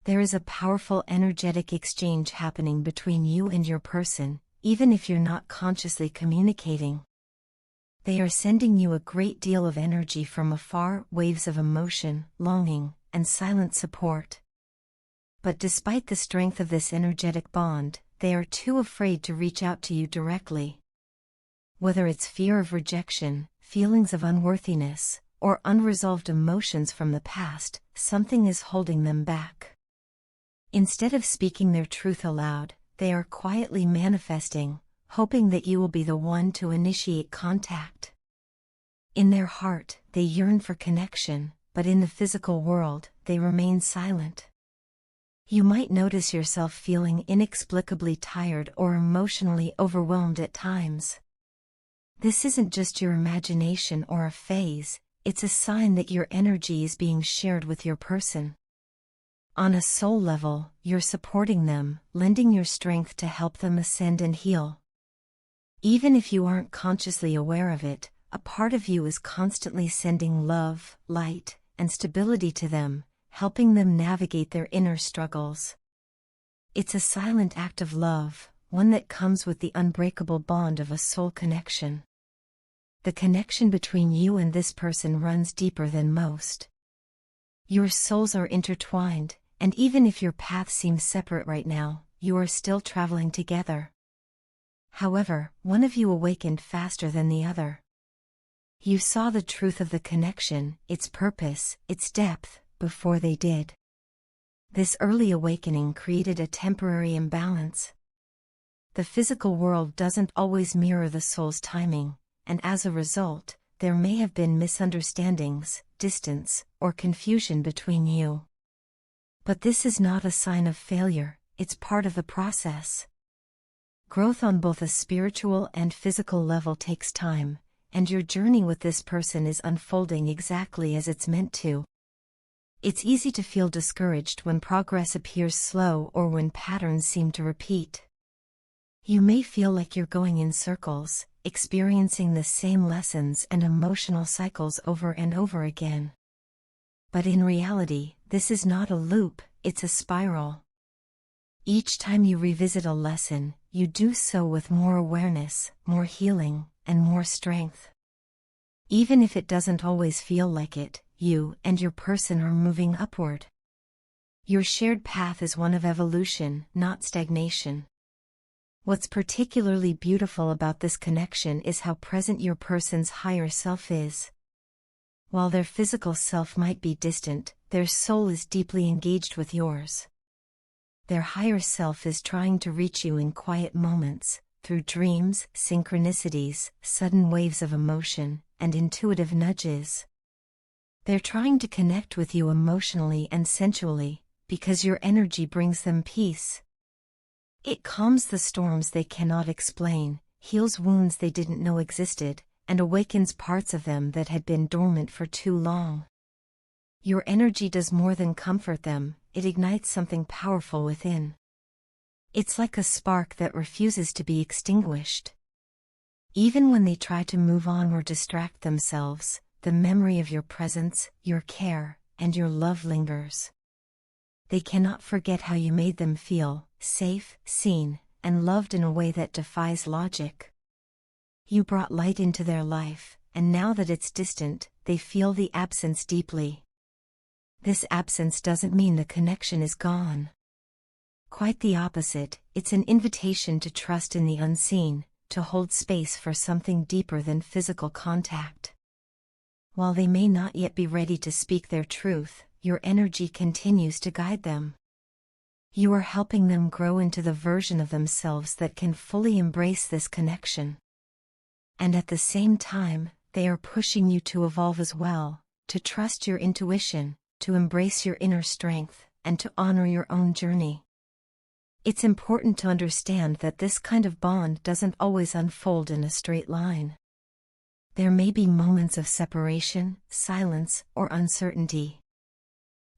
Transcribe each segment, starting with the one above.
There is a powerful energetic exchange happening between you and your person, even if you're not consciously communicating. They are sending you a great deal of energy from afar, waves of emotion, longing, and silent support. But despite the strength of this energetic bond, they are too afraid to reach out to you directly. Whether it's fear of rejection, feelings of unworthiness, or unresolved emotions from the past, something is holding them back. Instead of speaking their truth aloud, they are quietly manifesting, hoping that you will be the one to initiate contact. In their heart, they yearn for connection, but in the physical world, they remain silent. You might notice yourself feeling inexplicably tired or emotionally overwhelmed at times. This isn't just your imagination or a phase, it's a sign that your energy is being shared with your person. On a soul level, you're supporting them, lending your strength to help them ascend and heal. Even if you aren't consciously aware of it, a part of you is constantly sending love, light, and stability to them, helping them navigate their inner struggles. It's a silent act of love, one that comes with the unbreakable bond of a soul connection. The connection between you and this person runs deeper than most. Your souls are intertwined, and even if your paths seem separate right now, you are still traveling together. However, one of you awakened faster than the other. You saw the truth of the connection, its purpose, its depth, before they did. This early awakening created a temporary imbalance. The physical world doesn't always mirror the soul's timing, and as a result, there may have been misunderstandings, distance, or confusion between you. But this is not a sign of failure, it's part of the process. Growth on both a spiritual and physical level takes time, and your journey with this person is unfolding exactly as it's meant to. It's easy to feel discouraged when progress appears slow or when patterns seem to repeat. You may feel like you're going in circles, experiencing the same lessons and emotional cycles over and over again. But in reality, this is not a loop, it's a spiral. Each time you revisit a lesson, you do so with more awareness, more healing, and more strength. Even if it doesn't always feel like it, you and your person are moving upward. Your shared path is one of evolution, not stagnation. What's particularly beautiful about this connection is how present your person's higher self is. While their physical self might be distant, their soul is deeply engaged with yours. Their higher self is trying to reach you in quiet moments, through dreams, synchronicities, sudden waves of emotion, and intuitive nudges. They're trying to connect with you emotionally and sensually, because your energy brings them peace. It calms the storms they cannot explain, heals wounds they didn't know existed, and awakens parts of them that had been dormant for too long. Your energy does more than comfort them, it ignites something powerful within. It's like a spark that refuses to be extinguished. Even when they try to move on or distract themselves, the memory of your presence, your care, and your love lingers. They cannot forget how you made them feel, safe, seen, and loved in a way that defies logic. You brought light into their life, and now that it's distant, they feel the absence deeply. This absence doesn't mean the connection is gone. Quite the opposite, it's an invitation to trust in the unseen, to hold space for something deeper than physical contact. While they may not yet be ready to speak their truth, your energy continues to guide them. You are helping them grow into the version of themselves that can fully embrace this connection. And at the same time, they are pushing you to evolve as well, to trust your intuition, to embrace your inner strength, and to honor your own journey. It's important to understand that this kind of bond doesn't always unfold in a straight line. There may be moments of separation, silence, or uncertainty.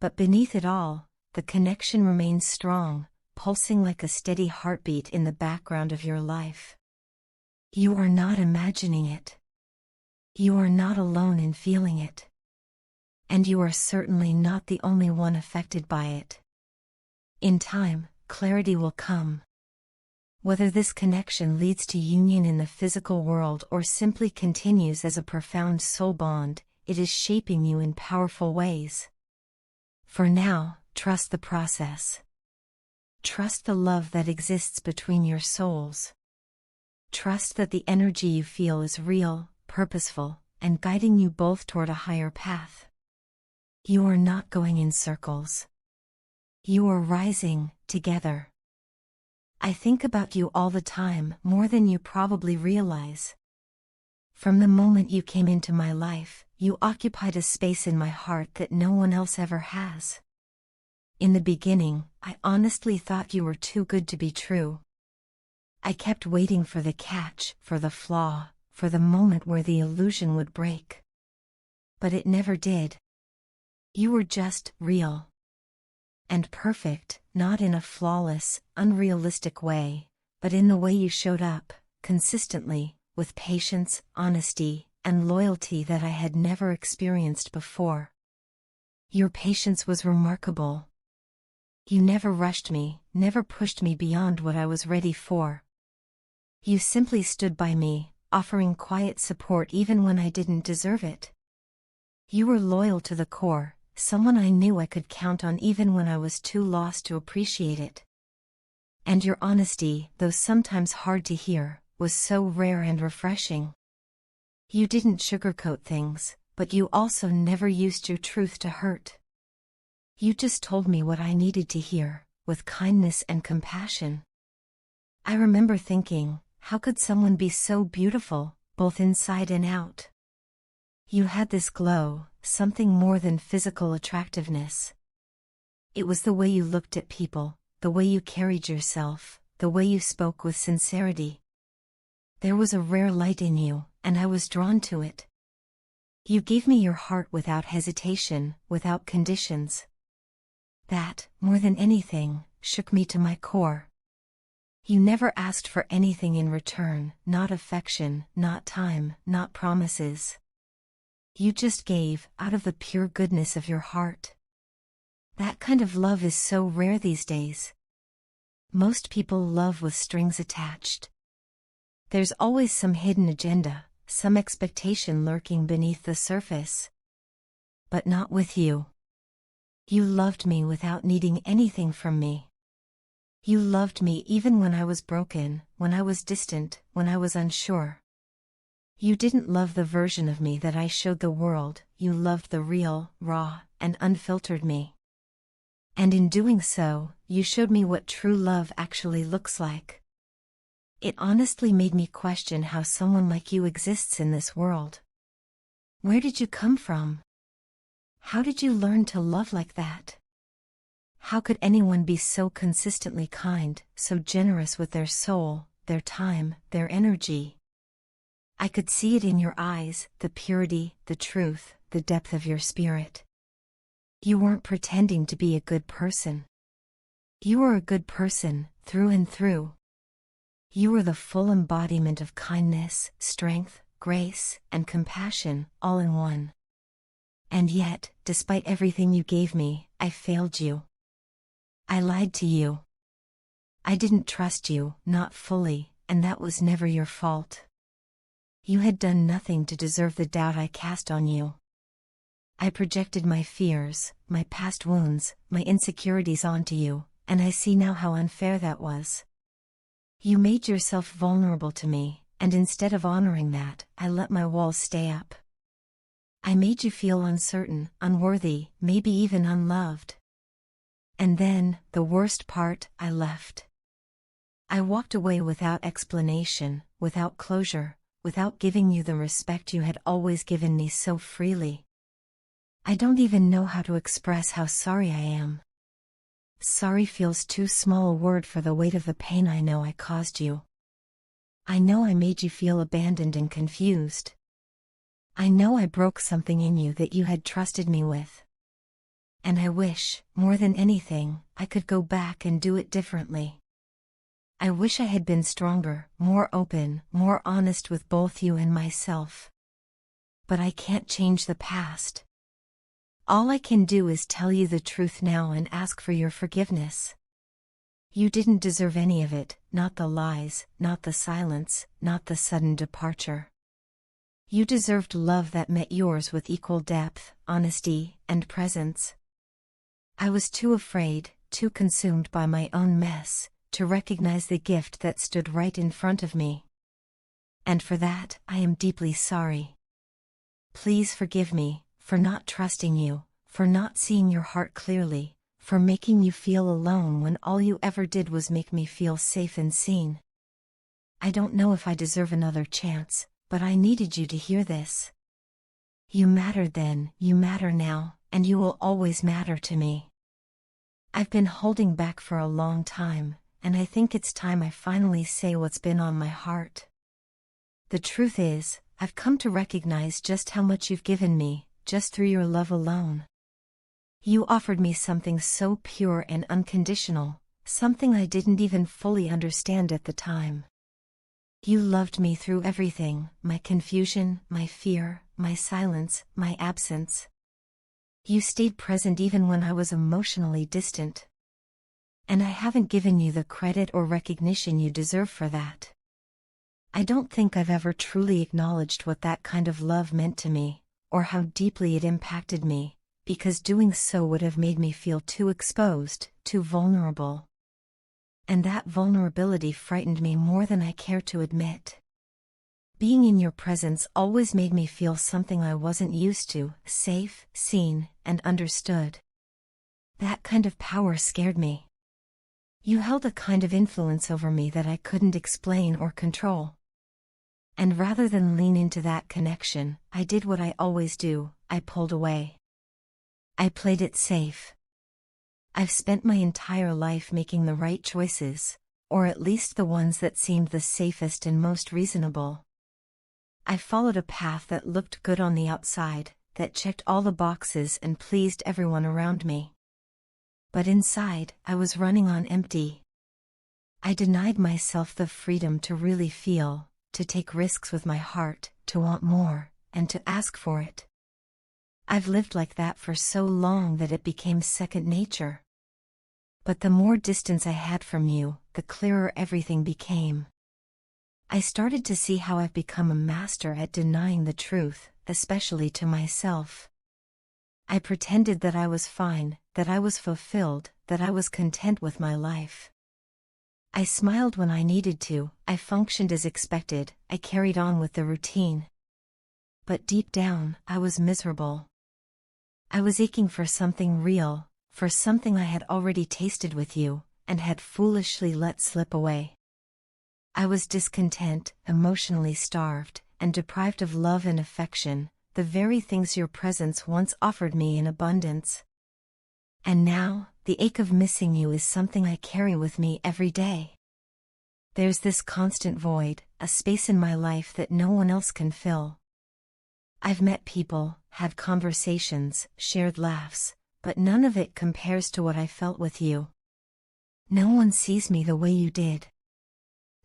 But beneath it all, the connection remains strong, pulsing like a steady heartbeat in the background of your life. You are not imagining it. You are not alone in feeling it. And you are certainly not the only one affected by it. In time, clarity will come. Whether this connection leads to union in the physical world or simply continues as a profound soul bond, it is shaping you in powerful ways. For now, trust the process. Trust the love that exists between your souls. Trust that the energy you feel is real, purposeful, and guiding you both toward a higher path. You are not going in circles. You are rising, together. I think about you all the time, more than you probably realize. From the moment you came into my life, you occupied a space in my heart that no one else ever has. In the beginning, I honestly thought you were too good to be true. I kept waiting for the catch, for the flaw, for the moment where the illusion would break. But it never did. You were just real. And perfect, not in a flawless, unrealistic way, but in the way you showed up, consistently, with patience, honesty, and loyalty that I had never experienced before. Your patience was remarkable. You never rushed me, never pushed me beyond what I was ready for. You simply stood by me, offering quiet support even when I didn't deserve it. You were loyal to the core, someone I knew I could count on even when I was too lost to appreciate it. And your honesty, though sometimes hard to hear, was so rare and refreshing. You didn't sugarcoat things, but you also never used your truth to hurt. You just told me what I needed to hear, with kindness and compassion. I remember thinking, how could someone be so beautiful, both inside and out? You had this glow, something more than physical attractiveness. It was the way you looked at people, the way you carried yourself, the way you spoke with sincerity. There was a rare light in you, and I was drawn to it. You gave me your heart without hesitation, without conditions. That, more than anything, shook me to my core. You never asked for anything in return, not affection, not time, not promises. You just gave, out of the pure goodness of your heart. That kind of love is so rare these days. Most people love with strings attached. There's always some hidden agenda, some expectation lurking beneath the surface. But not with you. You loved me without needing anything from me. You loved me even when I was broken, when I was distant, when I was unsure. You didn't love the version of me that I showed the world, you loved the real, raw, and unfiltered me. And in doing so, you showed me what true love actually looks like. It honestly made me question how someone like you exists in this world. Where did you come from? How did you learn to love like that? How could anyone be so consistently kind, so generous with their soul, their time, their energy? I could see it in your eyes, the purity, the truth, the depth of your spirit. You weren't pretending to be a good person. You were a good person, through and through. You were the full embodiment of kindness, strength, grace, and compassion, all in one. And yet, despite everything you gave me, I failed you. I lied to you. I didn't trust you, not fully, and that was never your fault. You had done nothing to deserve the doubt I cast on you. I projected my fears, my past wounds, my insecurities onto you, and I see now how unfair that was. You made yourself vulnerable to me, and instead of honoring that, I let my walls stay up. I made you feel uncertain, unworthy, maybe even unloved. And then, the worst part, I left. I walked away without explanation, without closure, without giving you the respect you had always given me so freely. I don't even know how to express how sorry I am. Sorry feels too small a word for the weight of the pain I know I caused you. I know I made you feel abandoned and confused. I know I broke something in you that you had trusted me with. And I wish, more than anything, I could go back and do it differently. I wish I had been stronger, more open, more honest with both you and myself. But I can't change the past. All I can do is tell you the truth now and ask for your forgiveness. You didn't deserve any of it, not the lies, not the silence, not the sudden departure. You deserved love that met yours with equal depth, honesty, and presence. I was too afraid, too consumed by my own mess, to recognize the gift that stood right in front of me. And for that, I am deeply sorry. Please forgive me, for not trusting you, for not seeing your heart clearly, for making you feel alone when all you ever did was make me feel safe and seen. I don't know if I deserve another chance, but I needed you to hear this. You mattered then, you matter now, and you will always matter to me. I've been holding back for a long time, and I think it's time I finally say what's been on my heart. The truth is, I've come to recognize just how much you've given me, just through your love alone. You offered me something so pure and unconditional, something I didn't even fully understand at the time. You loved me through everything, my confusion, my fear, my silence, my absence. You stayed present even when I was emotionally distant. And I haven't given you the credit or recognition you deserve for that. I don't think I've ever truly acknowledged what that kind of love meant to me, or how deeply it impacted me, because doing so would have made me feel too exposed, too vulnerable. And that vulnerability frightened me more than I care to admit. Being in your presence always made me feel something I wasn't used to, safe, seen, and understood. That kind of power scared me. You held a kind of influence over me that I couldn't explain or control. And rather than lean into that connection, I did what I always do, I pulled away. I played it safe. I've spent my entire life making the right choices, or at least the ones that seemed the safest and most reasonable. I followed a path that looked good on the outside, that checked all the boxes and pleased everyone around me. But inside, I was running on empty. I denied myself the freedom to really feel, to take risks with my heart, to want more, and to ask for it. I've lived like that for so long that it became second nature. But the more distance I had from you, the clearer everything became. I started to see how I've become a master at denying the truth, especially to myself. I pretended that I was fine, that I was fulfilled, that I was content with my life. I smiled when I needed to, I functioned as expected, I carried on with the routine. But deep down, I was miserable. I was aching for something real, for something I had already tasted with you, and had foolishly let slip away. I was discontent, emotionally starved, and deprived of love and affection, the very things your presence once offered me in abundance. And now, the ache of missing you is something I carry with me every day. There's this constant void, a space in my life that no one else can fill. I've met people, had conversations, shared laughs, but none of it compares to what I felt with you. No one sees me the way you did.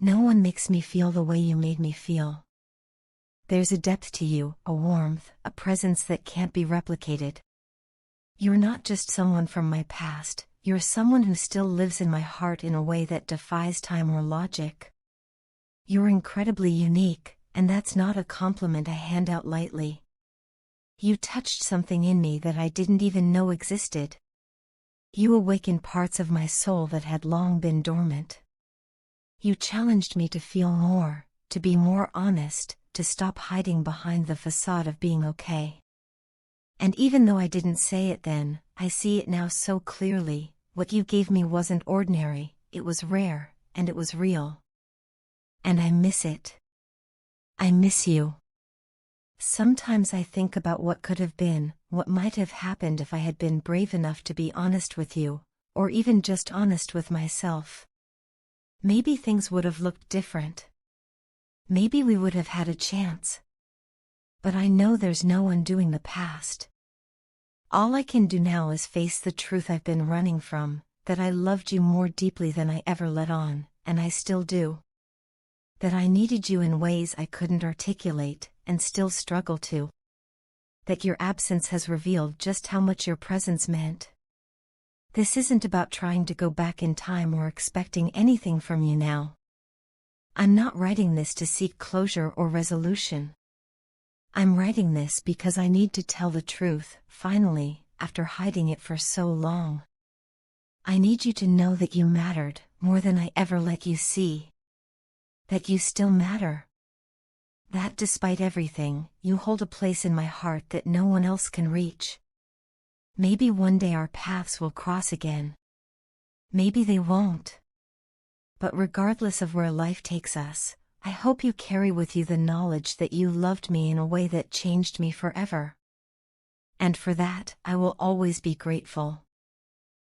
No one makes me feel the way you made me feel. There's a depth to you, a warmth, a presence that can't be replicated. You're not just someone from my past, you're someone who still lives in my heart in a way that defies time or logic. You're incredibly unique, and that's not a compliment I hand out lightly. You touched something in me that I didn't even know existed. You awakened parts of my soul that had long been dormant. You challenged me to feel more, to be more honest, to stop hiding behind the facade of being okay. And even though I didn't say it then, I see it now so clearly. What you gave me wasn't ordinary, it was rare, and it was real. And I miss it. I miss you. Sometimes I think about what could have been, what might have happened if I had been brave enough to be honest with you, or even just honest with myself. Maybe things would have looked different. Maybe we would have had a chance. But I know there's no undoing the past. All I can do now is face the truth I've been running from, that I loved you more deeply than I ever let on, and I still do. That I needed you in ways I couldn't articulate, and still struggle to. That your absence has revealed just how much your presence meant. This isn't about trying to go back in time or expecting anything from you now. I'm not writing this to seek closure or resolution. I'm writing this because I need to tell the truth, finally, after hiding it for so long. I need you to know that you mattered, more than I ever let you see. That you still matter. That despite everything, you hold a place in my heart that no one else can reach. Maybe one day our paths will cross again. Maybe they won't. But regardless of where life takes us, I hope you carry with you the knowledge that you loved me in a way that changed me forever. And for that, I will always be grateful.